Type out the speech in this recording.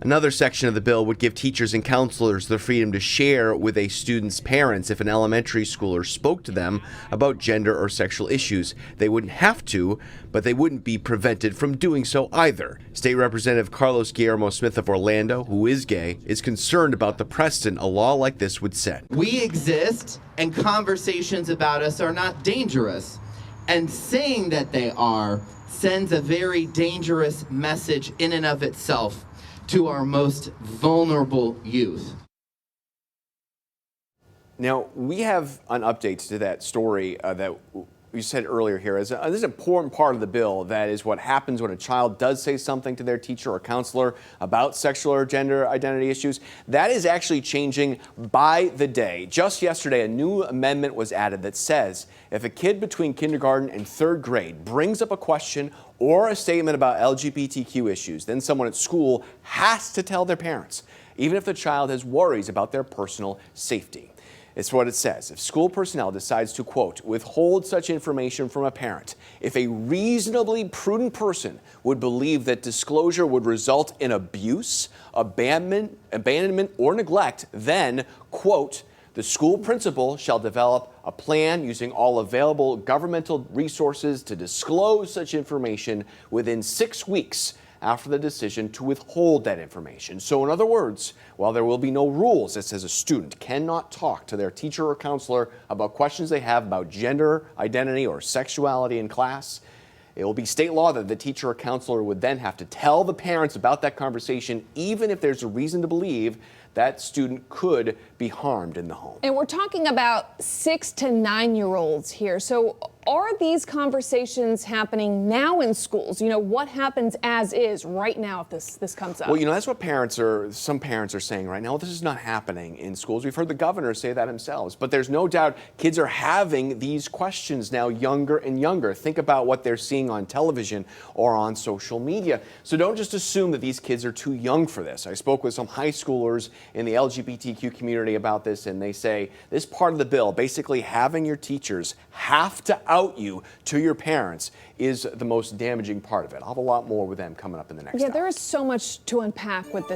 Another section of the bill would give teachers and counselors the freedom to share with a student's parents if an elementary schooler spoke to them about gender or sexual issues. They wouldn't have to, but they wouldn't be prevented from doing so either. State Representative Carlos Guillermo Smith of Orlando, who is gay, is concerned about the precedent a law like this would set. We exist, and conversations about us are not dangerous. And saying that they are sends a very dangerous message in and of itself to our most vulnerable youth. Now, we have an update to that story that we said earlier here. This is an important part of the bill. That is what happens when a child does say something to their teacher or counselor about sexual or gender identity issues. That is actually changing by the day. Just yesterday, a new amendment was added that says if a kid between kindergarten and third grade brings up a question or a statement about LGBTQ issues, then someone at school has to tell their parents, even if the child has worries about their personal safety. It's what it says. If school personnel decides to, quote, withhold such information from a parent, if a reasonably prudent person would believe that disclosure would result in abuse, abandonment, or neglect, then, quote, the school principal shall develop a plan using all available governmental resources to disclose such information within 6 weeks after the decision to withhold that information. So in other words, while there will be no rules that says a student cannot talk to their teacher or counselor about questions they have about gender, identity, or sexuality in class, it will be state law that the teacher or counselor would then have to tell the parents about that conversation, even if there's a reason to believe that student could be harmed in the home. And we're talking about 6 to 9-year-olds here. So are these conversations happening now in schools? You know, what happens as is right now if this comes up? Well, you know, that's what some parents are saying right now. This is not happening in schools. We've heard the governor say that themselves. But there's no doubt kids are having these questions now younger and younger. Think about what they're seeing on television or on social media. So don't just assume that these kids are too young for this. I spoke with some high schoolers in the LGBTQ community about this, and they say this part of the bill, basically having your teachers have to out you to your parents, is the most damaging part of it. I'll have a lot more with them coming up in the next hour. There is so much to unpack with this.